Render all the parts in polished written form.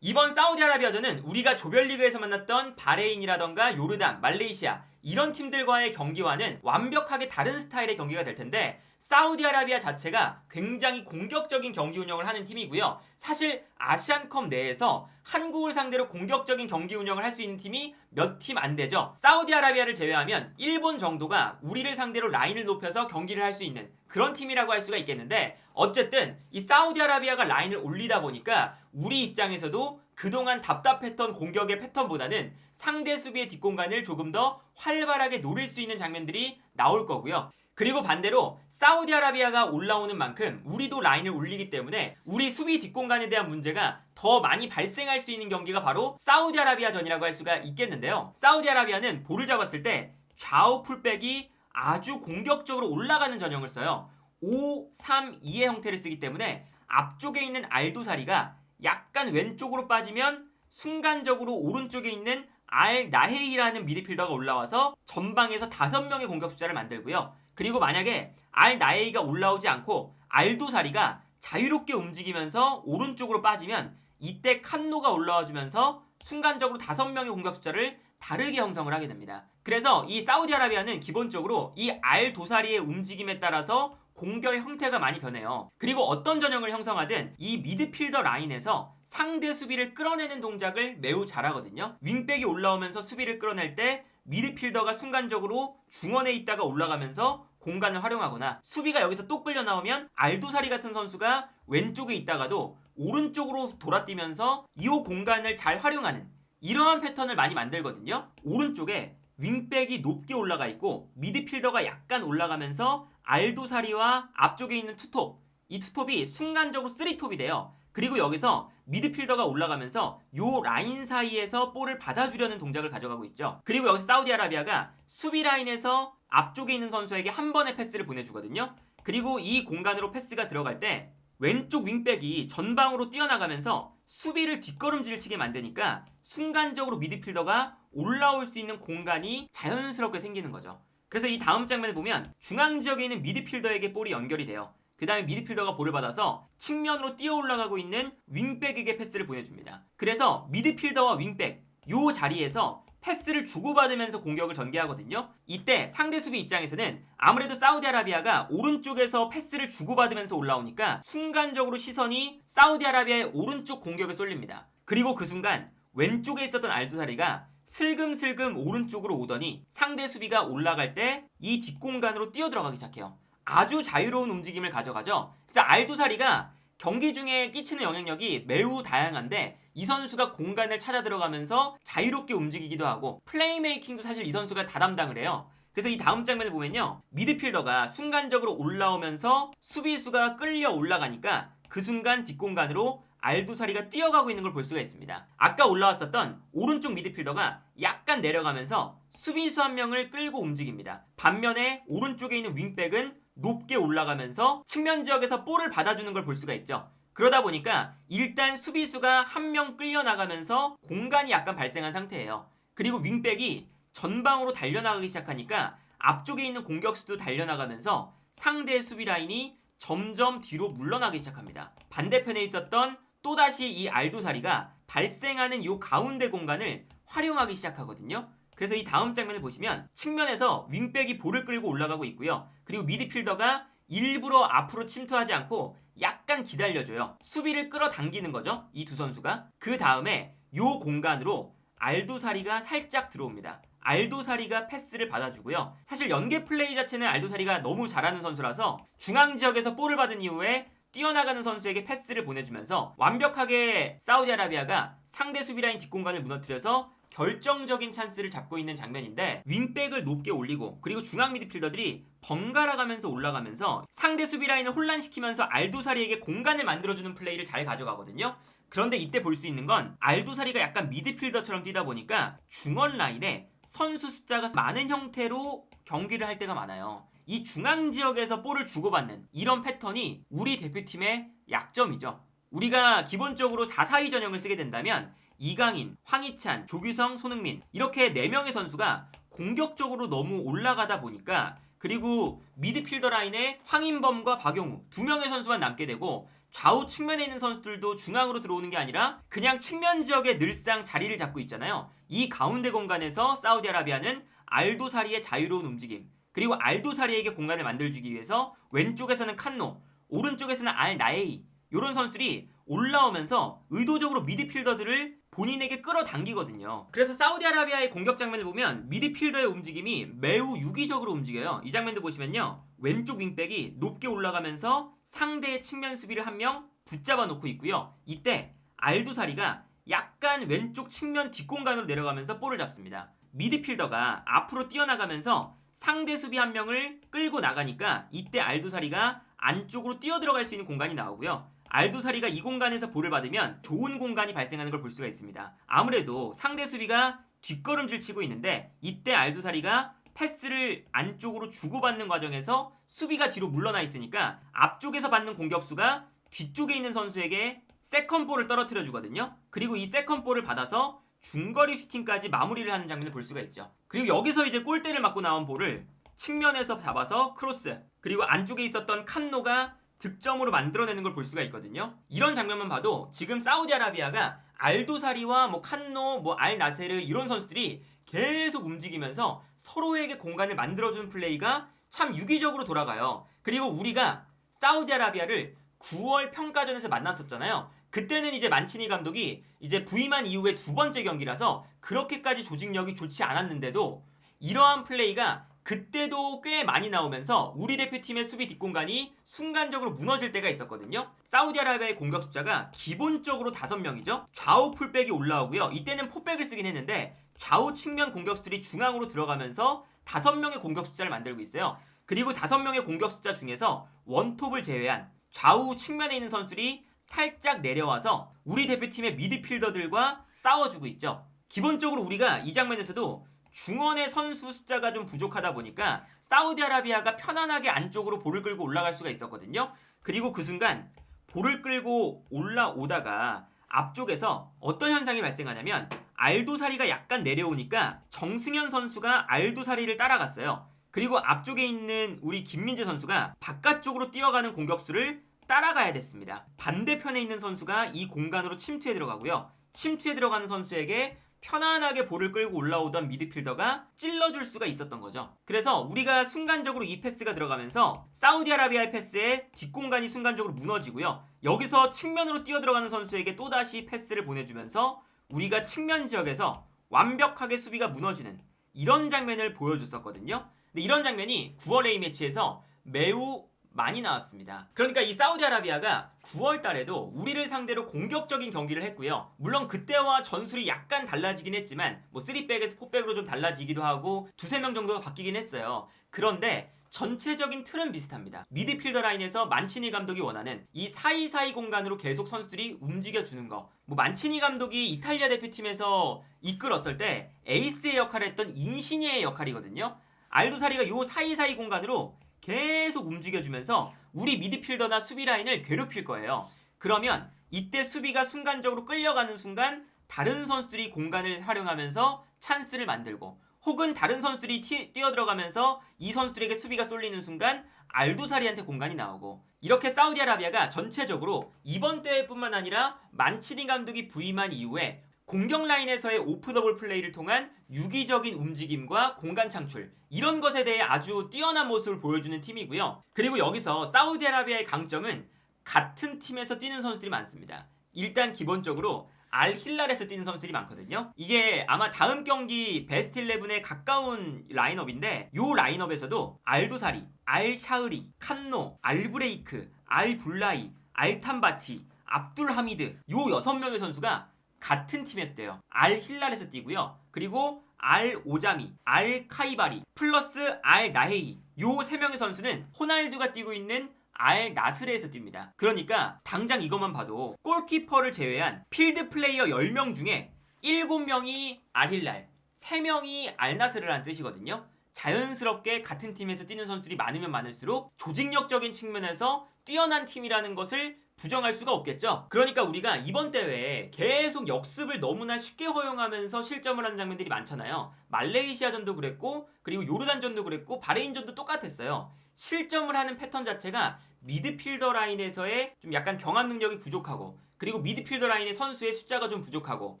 이번 사우디아라비아전은 우리가 조별리그에서 만났던 바레인이라던가 요르단, 말레이시아 이런 팀들과의 경기와는 완벽하게 다른 스타일의 경기가 될 텐데 사우디아라비아 자체가 굉장히 공격적인 경기 운영을 하는 팀이고요. 사실 아시안컵 내에서 한국을 상대로 공격적인 경기 운영을 할 수 있는 팀이 몇 팀 안 되죠. 사우디아라비아를 제외하면 일본 정도가 우리를 상대로 라인을 높여서 경기를 할 수 있는 그런 팀이라고 할 수가 있겠는데 어쨌든 이 사우디아라비아가 라인을 올리다 보니까 우리 입장에서도 그동안 답답했던 공격의 패턴보다는 상대 수비의 뒷공간을 조금 더 활발하게 노릴 수 있는 장면들이 나올 거고요. 그리고 반대로 사우디아라비아가 올라오는 만큼 우리도 라인을 올리기 때문에 우리 수비 뒷공간에 대한 문제가 더 많이 발생할 수 있는 경기가 바로 사우디아라비아전이라고 할 수가 있겠는데요. 사우디아라비아는 볼을 잡았을 때 좌우 풀백이 아주 공격적으로 올라가는 전형을 써요. 5-3-2의 형태를 쓰기 때문에 앞쪽에 있는 알도사리가 약간 왼쪽으로 빠지면 순간적으로 오른쪽에 있는 알 나헤이라는 미드필더가 올라와서 전방에서 5명의 공격 숫자를 만들고요. 그리고 만약에 알 나헤이가 올라오지 않고 알도사리가 자유롭게 움직이면서 오른쪽으로 빠지면 이때 칸노가 올라와주면서 순간적으로 5명의 공격 숫자를 다르게 형성을 하게 됩니다. 그래서 이 사우디아라비아는 기본적으로 이 알도사리의 움직임에 따라서 공격의 형태가 많이 변해요. 그리고 어떤 전형을 형성하든 이 미드필더 라인에서 상대 수비를 끌어내는 동작을 매우 잘하거든요. 윙백이 올라오면서 수비를 끌어낼 때 미드필더가 순간적으로 중원에 있다가 올라가면서 공간을 활용하거나 수비가 여기서 또 끌려 나오면 알도사리 같은 선수가 왼쪽에 있다가도 오른쪽으로 돌아뛰면서 이 공간을 잘 활용하는 이러한 패턴을 많이 만들거든요. 오른쪽에 윙백이 높게 올라가 있고 미드필더가 약간 올라가면서 알도사리와 앞쪽에 있는 투톱 이 투톱이 순간적으로 쓰리톱이 돼요. 그리고 여기서 미드필더가 올라가면서 요 라인 사이에서 볼을 받아주려는 동작을 가져가고 있죠. 그리고 여기서 사우디아라비아가 수비 라인에서 앞쪽에 있는 선수에게 한 번의 패스를 보내주거든요. 그리고 이 공간으로 패스가 들어갈 때 왼쪽 윙백이 전방으로 뛰어나가면서 수비를 뒷걸음질을 치게 만드니까 순간적으로 미드필더가 올라올 수 있는 공간이 자연스럽게 생기는 거죠. 그래서 이 다음 장면을 보면 중앙 지역에 있는 미드필더에게 볼이 연결이 돼요. 그 다음에 미드필더가 볼을 받아서 측면으로 뛰어 올라가고 있는 윙백에게 패스를 보내줍니다. 그래서 미드필더와 윙백 요 자리에서 패스를 주고받으면서 공격을 전개하거든요. 이때 상대 수비 입장에서는 아무래도 사우디아라비아가 오른쪽에서 패스를 주고받으면서 올라오니까 순간적으로 시선이 사우디아라비아의 오른쪽 공격에 쏠립니다. 그리고 그 순간 왼쪽에 있었던 알두사리가 슬금슬금 오른쪽으로 오더니 상대 수비가 올라갈 때 이 뒷공간으로 뛰어들어가기 시작해요. 아주 자유로운 움직임을 가져가죠. 그래서 알두사리가 경기 중에 끼치는 영향력이 매우 다양한데 이 선수가 공간을 찾아 들어가면서 자유롭게 움직이기도 하고 플레이메이킹도 사실 이 선수가 다 담당을 해요. 그래서 이 다음 장면을 보면요. 미드필더가 순간적으로 올라오면서 수비수가 끌려 올라가니까 그 순간 뒷공간으로 알두사리가 뛰어가고 있는 걸 볼 수가 있습니다. 아까 올라왔었던 오른쪽 미드필더가 약간 내려가면서 수비수 한 명을 끌고 움직입니다. 반면에 오른쪽에 있는 윙백은 높게 올라가면서 측면 지역에서 볼을 받아주는 걸 볼 수가 있죠. 그러다 보니까 일단 수비수가 한 명 끌려 나가면서 공간이 약간 발생한 상태예요. 그리고 윙백이 전방으로 달려나가기 시작하니까 앞쪽에 있는 공격수도 달려나가면서 상대 수비 라인이 점점 뒤로 물러나기 시작합니다. 반대편에 있었던 또다시 이 알두사리가 발생하는 이 가운데 공간을 활용하기 시작하거든요. 그래서 이 다음 장면을 보시면 측면에서 윙백이 볼을 끌고 올라가고 있고요. 그리고 미드필더가 일부러 앞으로 침투하지 않고 약간 기다려줘요. 수비를 끌어당기는 거죠. 이 두 선수가. 그 다음에 이 공간으로 알두사리가 살짝 들어옵니다. 알도사리가 패스를 받아주고요. 사실 연계 플레이 자체는 알도사리가 너무 잘하는 선수라서 중앙 지역에서 볼을 받은 이후에 뛰어나가는 선수에게 패스를 보내주면서 완벽하게 사우디아라비아가 상대 수비라인 뒷공간을 무너뜨려서 결정적인 찬스를 잡고 있는 장면인데 윙백을 높게 올리고 그리고 중앙 미드필더들이 번갈아 가면서 올라가면서 상대 수비라인을 혼란시키면서 알도사리에게 공간을 만들어주는 플레이를 잘 가져가거든요. 그런데 이때 볼 수 있는 건 알도사리가 약간 미드필더처럼 뛰다 보니까 중원 라인에 선수 숫자가 많은 형태로 경기를 할 때가 많아요. 이 중앙 지역에서 볼을 주고받는 이런 패턴이 우리 대표팀의 약점이죠. 우리가 기본적으로 4-4-2 전형을 쓰게 된다면 이강인, 황희찬, 조규성, 손흥민 이렇게 4명의 선수가 공격적으로 너무 올라가다 보니까 그리고 미드필더 라인에 황인범과 박용우 2명의 선수만 남게 되고 좌우 측면에 있는 선수들도 중앙으로 들어오는 게 아니라 그냥 측면 지역에 늘상 자리를 잡고 있잖아요. 이 가운데 공간에서 사우디아라비아는 알도사리의 자유로운 움직임, 그리고 알도사리에게 공간을 만들어주기 위해서 왼쪽에서는 칸노, 오른쪽에서는 알나에이 이런 선수들이 올라오면서 의도적으로 미드필더들을 본인에게 끌어당기거든요. 그래서 사우디아라비아의 공격 장면을 보면 미드필더의 움직임이 매우 유기적으로 움직여요. 이 장면도 보시면요. 왼쪽 윙백이 높게 올라가면서 상대의 측면 수비를 한 명 붙잡아 놓고 있고요. 이때 알두사리가 약간 왼쪽 측면 뒷공간으로 내려가면서 볼을 잡습니다. 미드필더가 앞으로 뛰어나가면서 상대 수비 한 명을 끌고 나가니까 이때 알두사리가 안쪽으로 뛰어들어갈 수 있는 공간이 나오고요. 알두사리가 이 공간에서 볼을 받으면 좋은 공간이 발생하는 걸 볼 수가 있습니다. 아무래도 상대 수비가 뒷걸음질 치고 있는데 이때 알두사리가 패스를 안쪽으로 주고받는 과정에서 수비가 뒤로 물러나 있으니까 앞쪽에서 받는 공격수가 뒤쪽에 있는 선수에게 세컨볼을 떨어뜨려 주거든요. 그리고 이 세컨볼을 받아서 중거리 슈팅까지 마무리를 하는 장면을 볼 수가 있죠. 그리고 여기서 이제 골대를 맞고 나온 볼을 측면에서 잡아서 크로스, 그리고 안쪽에 있었던 칸노가 득점으로 만들어내는 걸 볼 수가 있거든요. 이런 장면만 봐도 지금 사우디아라비아가 알도사리와 칸노, 알나세르 이런 선수들이 계속 움직이면서 서로에게 공간을 만들어주는 플레이가 참 유기적으로 돌아가요. 그리고 우리가 사우디아라비아를 9월 평가전에서 만났었잖아요. 그때는 이제 만치니 감독이 이제 부임한 이후에 두 번째 경기라서 그렇게까지 조직력이 좋지 않았는데도 이러한 플레이가 그때도 꽤 많이 나오면서 우리 대표팀의 수비 뒷공간이 순간적으로 무너질 때가 있었거든요. 사우디아라비아의 공격 숫자가 기본적으로 5명이죠. 좌우 풀백이 올라오고요. 이때는 포백을 쓰긴 했는데 좌우 측면 공격수들이 중앙으로 들어가면서 5명의 공격 숫자를 만들고 있어요. 그리고 5명의 공격 숫자 중에서 원톱을 제외한 좌우 측면에 있는 선수들이 살짝 내려와서 우리 대표팀의 미드필더들과 싸워주고 있죠. 기본적으로 우리가 이 장면에서도 중원의 선수 숫자가 좀 부족하다 보니까 사우디아라비아가 편안하게 안쪽으로 볼을 끌고 올라갈 수가 있었거든요. 그리고 그 순간 볼을 끌고 올라오다가 앞쪽에서 어떤 현상이 발생하냐면 알도사리가 약간 내려오니까 정승현 선수가 알도사리를 따라갔어요. 그리고 앞쪽에 있는 우리 김민재 선수가 바깥쪽으로 뛰어가는 공격수를 따라가야 됐습니다. 반대편에 있는 선수가 이 공간으로 침투해 들어가고요. 침투해 들어가는 선수에게 편안하게 볼을 끌고 올라오던 미드필더가 찔러줄 수가 있었던 거죠. 그래서 우리가 순간적으로 이 패스가 들어가면서 사우디아라비아의 패스에 뒷공간이 순간적으로 무너지고요. 여기서 측면으로 뛰어들어가는 선수에게 또다시 패스를 보내주면서 우리가 측면 지역에서 완벽하게 수비가 무너지는 이런 장면을 보여줬었거든요. 근데 이런 장면이 9월 A매치에서 매우 많이 나왔습니다. 그러니까 이 사우디아라비아가 9월 달에도 우리를 상대로 공격적인 경기를 했고요. 물론 그때와 전술이 약간 달라지긴 했지만 3백에서 4백으로 좀 달라지기도 하고 두세 명 정도가 바뀌긴 했어요. 그런데 전체적인 틀은 비슷합니다. 미드필더 라인에서 만치니 감독이 원하는 이 사이사이 공간으로 계속 선수들이 움직여주는 거. 만치니 감독이 이탈리아 대표팀에서 이끌었을 때 에이스의 역할을 했던 인시니의 역할이거든요. 알도사리가 이 사이사이 공간으로 계속 움직여주면서 우리 미드필더나 수비 라인을 괴롭힐 거예요. 그러면 이때 수비가 순간적으로 끌려가는 순간 다른 선수들이 공간을 활용하면서 찬스를 만들고 혹은 다른 선수들이 뛰어들어가면서 이 선수들에게 수비가 쏠리는 순간 알도사리한테 공간이 나오고 이렇게 사우디아라비아가 전체적으로 이번 대회뿐만 아니라 만치니 감독이 부임한 이후에 공격 라인에서의 오프 더블 플레이를 통한 유기적인 움직임과 공간 창출 이런 것에 대해 아주 뛰어난 모습을 보여주는 팀이고요. 그리고 여기서 사우디아라비아의 강점은 같은 팀에서 뛰는 선수들이 많습니다. 일단 기본적으로 알힐랄에서 뛰는 선수들이 많거든요. 이게 아마 다음 경기 베스트 11에 가까운 라인업인데 이 라인업에서도 알도사리, 알샤흐리, 칸노, 알브레이크, 알불라이, 알탄바티, 압둘하미드 이 6명의 선수가 같은 팀에서 뛰어요. 알힐랄에서 뛰고요. 그리고 알오자미, 알카이바리, 플러스 알나헤이 이 3명의 선수는 호날두가 뛰고 있는 알나스르에서 뜁니다. 그러니까 당장 이것만 봐도 골키퍼를 제외한 필드 플레이어 10명 중에 7명이 알힐랄, 3명이 알나스르라는 뜻이거든요. 자연스럽게 같은 팀에서 뛰는 선수들이 많으면 많을수록 조직력적인 측면에서 뛰어난 팀이라는 것을 부정할 수가 없겠죠. 그러니까 우리가 이번 대회에 계속 역습을 너무나 쉽게 허용하면서 실점을 하는 장면들이 많잖아요. 말레이시아전도 그랬고 그리고 요르단전도 그랬고 바레인전도 똑같았어요. 실점을 하는 패턴 자체가 미드필더 라인에서의 좀 약간 경합 능력이 부족하고, 그리고 미드필더 라인의 선수의 숫자가 좀 부족하고,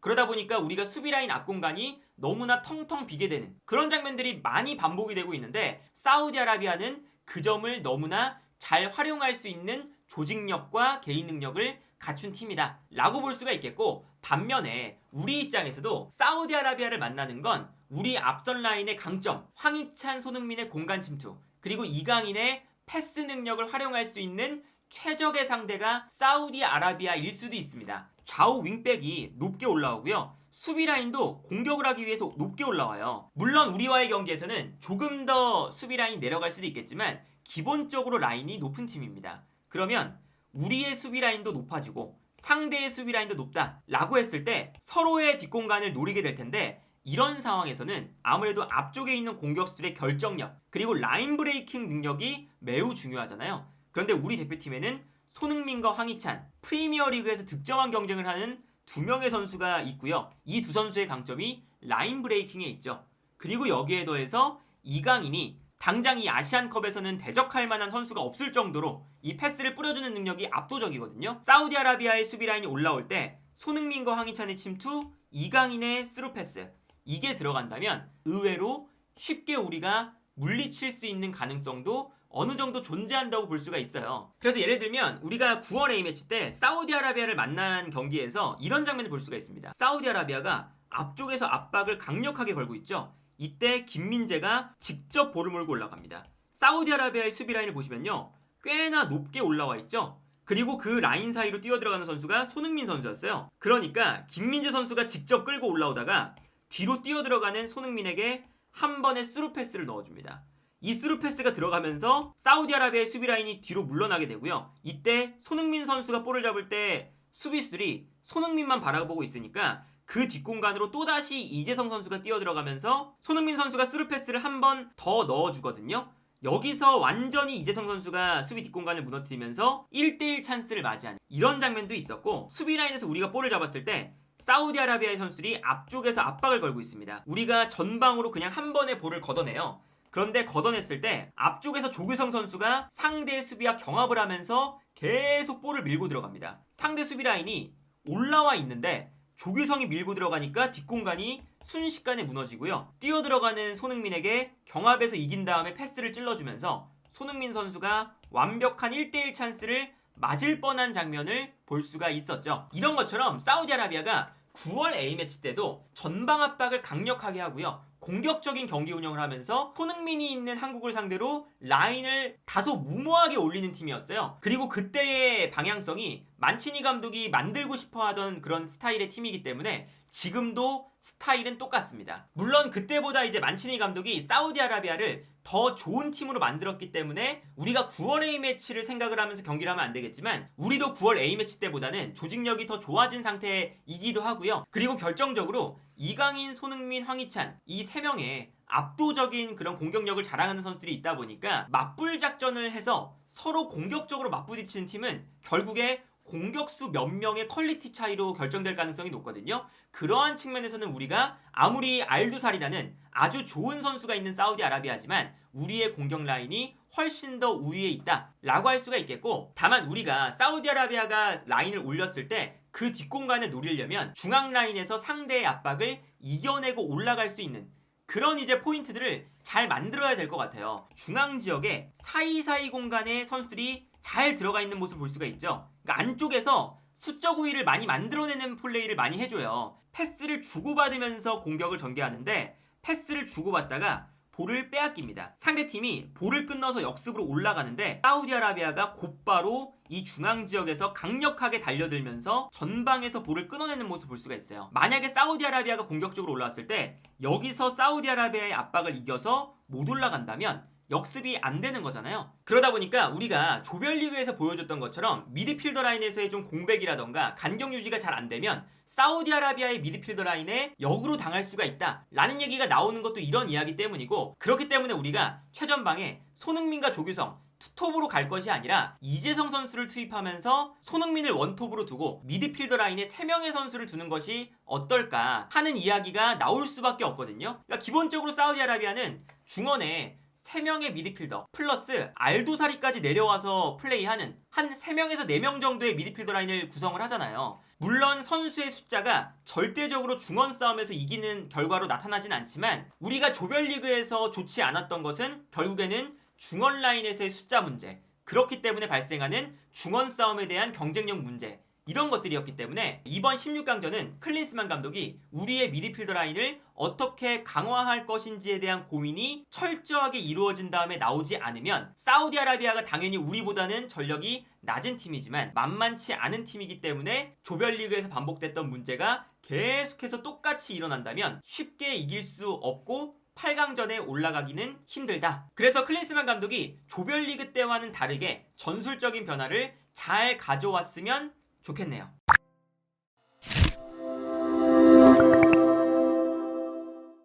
그러다 보니까 우리가 수비 라인 앞공간이 너무나 텅텅 비게 되는 그런 장면들이 많이 반복이 되고 있는데, 사우디아라비아는 그 점을 너무나 잘 활용할 수 있는 조직력과 개인 능력을 갖춘 팀이다 라고 볼 수가 있겠고, 반면에 우리 입장에서도 사우디아라비아를 만나는 건 우리 앞선 라인의 강점, 황희찬, 손흥민의 공간 침투, 그리고 이강인의 패스 능력을 활용할 수 있는 최적의 상대가 사우디아라비아일 수도 있습니다. 좌우 윙백이 높게 올라오고요, 수비 라인도 공격을 하기 위해서 높게 올라와요. 물론 우리와의 경기에서는 조금 더 수비 라인이 내려갈 수도 있겠지만 기본적으로 라인이 높은 팀입니다. 그러면 우리의 수비 라인도 높아지고 상대의 수비 라인도 높다 라고 했을 때 서로의 뒷공간을 노리게 될 텐데, 이런 상황에서는 아무래도 앞쪽에 있는 공격수들의 결정력, 그리고 라인 브레이킹 능력이 매우 중요하잖아요. 그런데 우리 대표팀에는 손흥민과 황희찬, 프리미어리그에서 득점왕 경쟁을 하는 두 명의 선수가 있고요. 이 두 선수의 강점이 라인 브레이킹에 있죠. 그리고 여기에 더해서 이강인이 당장 이 아시안컵에서는 대적할 만한 선수가 없을 정도로 이 패스를 뿌려주는 능력이 압도적이거든요. 사우디아라비아의 수비 라인이 올라올 때 손흥민과 황희찬의 침투, 이강인의 스루 패스, 이게 들어간다면 의외로 쉽게 우리가 물리칠 수 있는 가능성도 어느 정도 존재한다고 볼 수가 있어요. 그래서 예를 들면 우리가 9월 A매치 때 사우디아라비아를 만난 경기에서 이런 장면을 볼 수가 있습니다. 사우디아라비아가 앞쪽에서 압박을 강력하게 걸고 있죠. 이때 김민재가 직접 볼을 몰고 올라갑니다. 사우디아라비아의 수비 라인을 보시면요, 꽤나 높게 올라와 있죠. 그리고 그 라인 사이로 뛰어들어가는 선수가 손흥민 선수였어요. 그러니까 김민재 선수가 직접 끌고 올라오다가 뒤로 뛰어들어가는 손흥민에게 한 번의 스루 패스를 넣어줍니다. 이 스루 패스가 들어가면서 사우디아라비아의 수비 라인이 뒤로 물러나게 되고요. 이때 손흥민 선수가 볼을 잡을 때 수비수들이 손흥민만 바라보고 있으니까 그 뒷공간으로 또다시 이재성 선수가 뛰어들어가면서 손흥민 선수가 스루 패스를 한 번 더 넣어주거든요. 여기서 완전히 이재성 선수가 수비 뒷공간을 무너뜨리면서 1대1 찬스를 맞이하는 이런 장면도 있었고, 수비 라인에서 우리가 볼을 잡았을 때 사우디아라비아의 선수들이 앞쪽에서 압박을 걸고 있습니다. 우리가 전방으로 그냥 한 번에 볼을 걷어내요. 그런데 걷어냈을 때 앞쪽에서 조규성 선수가 상대의 수비와 경합을 하면서 계속 볼을 밀고 들어갑니다. 상대 수비 라인이 올라와 있는데 조규성이 밀고 들어가니까 뒷공간이 순식간에 무너지고요. 뛰어들어가는 손흥민에게 경합에서 이긴 다음에 패스를 찔러주면서 손흥민 선수가 완벽한 1대1 찬스를 맞을 뻔한 장면을 볼 수가 있었죠. 이런 것처럼 사우디아라비아가 9월 A매치 때도 전방 압박을 강력하게 하고요, 공격적인 경기 운영을 하면서 손흥민이 있는 한국을 상대로 라인을 다소 무모하게 올리는 팀이었어요. 그리고 그때의 방향성이 만치니 감독이 만들고 싶어하던 그런 스타일의 팀이기 때문에 지금도 스타일은 똑같습니다. 물론 그때보다 이제 만치니 감독이 사우디아라비아를 더 좋은 팀으로 만들었기 때문에 우리가 9월 A매치를 생각을 하면서 경기를 하면 안 되겠지만, 우리도 9월 A매치 때보다는 조직력이 더 좋아진 상태이기도 하고요. 그리고 결정적으로 이강인, 손흥민, 황희찬 이 세 명의 압도적인 그런 공격력을 자랑하는 선수들이 있다 보니까 맞불 작전을 해서 서로 공격적으로 맞부딪히는 팀은 결국에 공격수 몇 명의 퀄리티 차이로 결정될 가능성이 높거든요. 그러한 측면에서는 우리가 아무리 알두살이라는 아주 좋은 선수가 있는 사우디아라비아지만 우리의 공격 라인이 훨씬 더 우위에 있다 라고 할 수가 있겠고, 다만 우리가 사우디아라비아가 라인을 올렸을 때 그 뒷공간을 노리려면 중앙 라인에서 상대의 압박을 이겨내고 올라갈 수 있는 그런 이제 포인트들을 잘 만들어야 될 것 같아요. 중앙 지역에 사이사이 공간에 선수들이 잘 들어가 있는 모습을 볼 수가 있죠. 그러니까 안쪽에서 수적 우위를 많이 만들어내는 플레이를 많이 해줘요. 패스를 주고받으면서 공격을 전개하는데 패스를 주고받다가 볼을 빼앗깁니다. 상대팀이 볼을 끊어서 역습으로 올라가는데 사우디아라비아가 곧바로 이 중앙 지역에서 강력하게 달려들면서 전방에서 볼을 끊어내는 모습을 볼 수가 있어요. 만약에 사우디아라비아가 공격적으로 올라왔을 때 여기서 사우디아라비아의 압박을 이겨서 못 올라간다면 역습이 안 되는 거잖아요. 그러다 보니까 우리가 조별리그에서 보여줬던 것처럼 미드필더 라인에서의 좀 공백이라던가 간격 유지가 잘 안 되면 사우디아라비아의 미드필더 라인에 역으로 당할 수가 있다 라는 얘기가 나오는 것도 이런 이야기 때문이고, 그렇기 때문에 우리가 최전방에 손흥민과 조규성 투톱으로 갈 것이 아니라 이재성 선수를 투입하면서 손흥민을 원톱으로 두고 미드필더 라인에 3명의 선수를 두는 것이 어떨까 하는 이야기가 나올 수밖에 없거든요. 그러니까 기본적으로 사우디아라비아는 중원에 3명의 미드필더 플러스 알도사리까지 내려와서 플레이하는 한 3명에서 4명 정도의 미드필더 라인을 구성을 하잖아요. 물론 선수의 숫자가 절대적으로 중원 싸움에서 이기는 결과로 나타나진 않지만 우리가 조별리그에서 좋지 않았던 것은 결국에는 중원 라인에서의 숫자 문제, 그렇기 때문에 발생하는 중원 싸움에 대한 경쟁력 문제, 이런 것들이었기 때문에 이번 16강전은 클린스만 감독이 우리의 미드필더 라인을 어떻게 강화할 것인지에 대한 고민이 철저하게 이루어진 다음에 나오지 않으면, 사우디아라비아가 당연히 우리보다는 전력이 낮은 팀이지만 만만치 않은 팀이기 때문에 조별리그에서 반복됐던 문제가 계속해서 똑같이 일어난다면 쉽게 이길 수 없고 8강전에 올라가기는 힘들다. 그래서 클린스만 감독이 조별리그 때와는 다르게 전술적인 변화를 잘 가져왔으면 좋겠네요.